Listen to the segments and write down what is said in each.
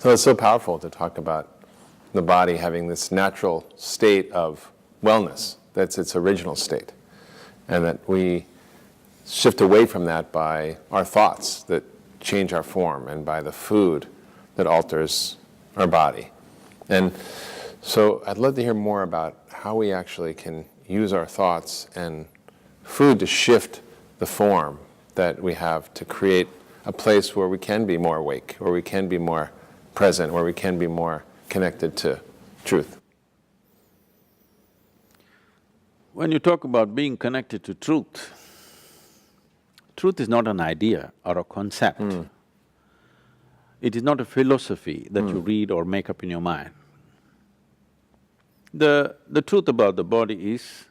Well, it's so powerful to talk about the body having this natural state of wellness, that's its original state, and that we shift away from that by our thoughts that change our form and by the food that alters our body. And so I'd love to hear more about how we actually can use our thoughts and food to shift the form that we have to create a place where we can be more awake, where we can be more present, where we can be more connected to truth. When you talk about being connected to truth, truth is not an idea or a concept. It is not a philosophy that you read or make up in your mind. The truth about the body is,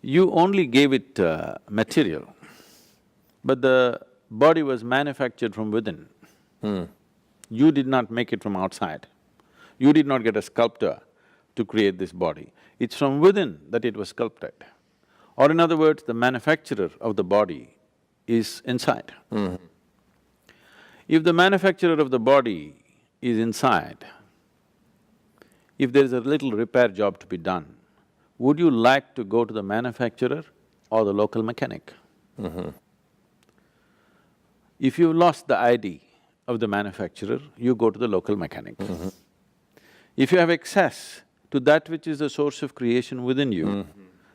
you only gave it material, but the body was manufactured from within. You did not make it from outside. You did not get a sculptor to create this body. It's from within that it was sculpted. Or in other words, the manufacturer of the body is inside. If the manufacturer of the body is inside, if there is a little repair job to be done, would you like to go to the manufacturer or the local mechanic? If you lost the ID of the manufacturer, you go to the local mechanic. If you have access to that which is the source of creation within you,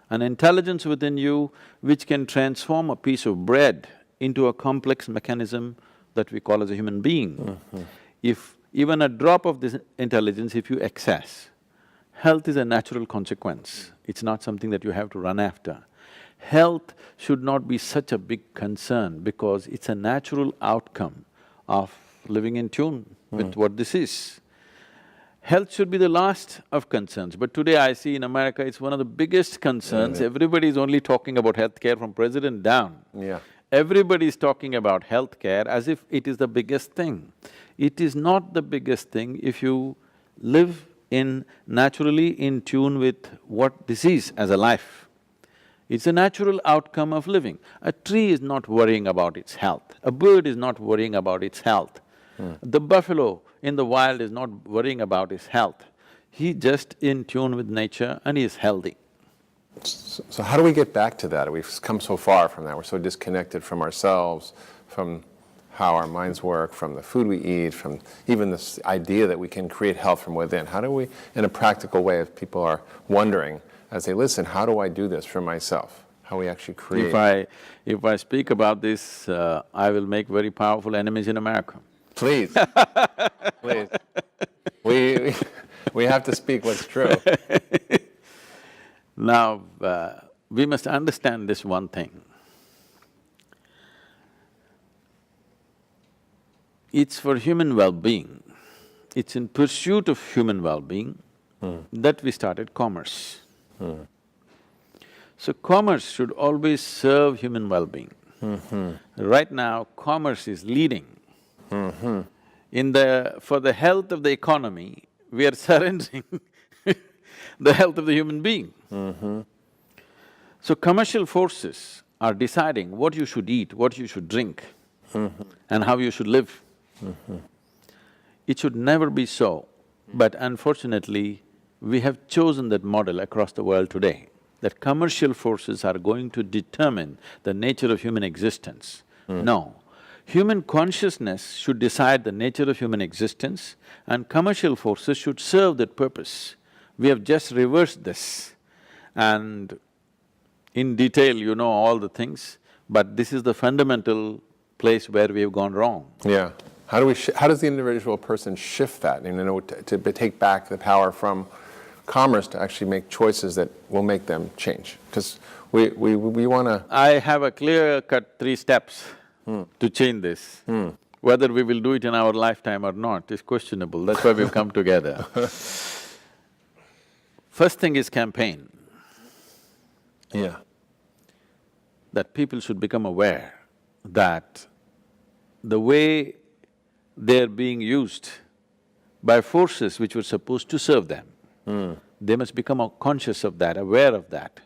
an intelligence within you which can transform a piece of bread into a complex mechanism that we call as a human being. If even a drop of this intelligence, if you access, health is a natural consequence, it's not something that you have to run after. Health should not be such a big concern because it's a natural outcome of living in tune with what this is. Health should be the last of concerns, but today I see in America it's one of the biggest concerns. Everybody is only talking about healthcare from president down. Everybody is talking about healthcare as if it is the biggest thing. It is not the biggest thing if you live naturally in tune with what this is as a life. It's a natural outcome of living. A tree is not worrying about its health, a bird is not worrying about its health. The buffalo in the wild is not worrying about his health. He's just in tune with nature and he is healthy. So how do we get back to that? We've come so far from that, we're so disconnected from ourselves, from how our minds work, from the food we eat, from even this idea that we can create health from within. How do we, in a practical way, if people are wondering as they listen, how do I do this for myself? How we actually create… If I speak about this, I will make very powerful enemies in America. Please, please. We have to speak what's true. Now, we must understand this one thing. It's for human well-being, it's in pursuit of human well-being that we started commerce. So commerce should always serve human well-being. Right now, commerce is leading. For the health of the economy, we are surrendering the health of the human being. So commercial forces are deciding what you should eat, what you should drink, and how you should live. It should never be so, but unfortunately, we have chosen that model across the world today, that commercial forces are going to determine the nature of human existence. No. Human consciousness should decide the nature of human existence and commercial forces should serve that purpose. We have just reversed this and in detail you know all the things, but this is the fundamental place where we have gone wrong. Yeah. How does the individual person shift that, to take back the power from commerce to actually make choices that will make them change? Because we want to… I have a clear-cut 3 steps to change this. Whether we will do it in our lifetime or not is questionable, that's why we've come together. First thing is campaign. That people should become aware that the way they're being used by forces which were supposed to serve them, they must become conscious of that, aware of that.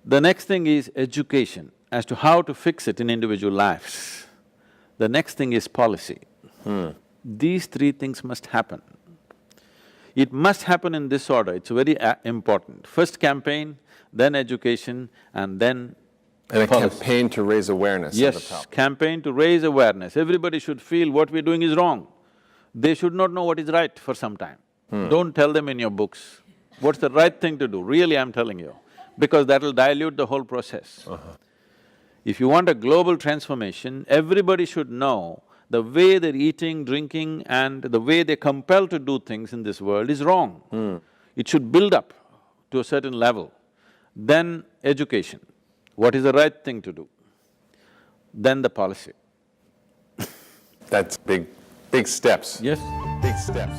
The next thing is education as to how to fix it in individual lives. The next thing is policy. These three things must happen. It must happen in this order, it's very important. First campaign, then education, and then And a policy. campaign to raise awareness of the Yes, problem. campaign to raise awareness. Everybody should feel what we're doing is wrong. They should not know what is right for some time. Don't tell them in your books what's the right thing to do, really I'm telling you, because that'll dilute the whole process. If you want a global transformation, everybody should know the way they're eating, drinking and the way they're compelled to do things in this world is wrong. It should build up to a certain level. Then education, what is the right thing to do? Then the policy. That's big steps. Yes. Big steps.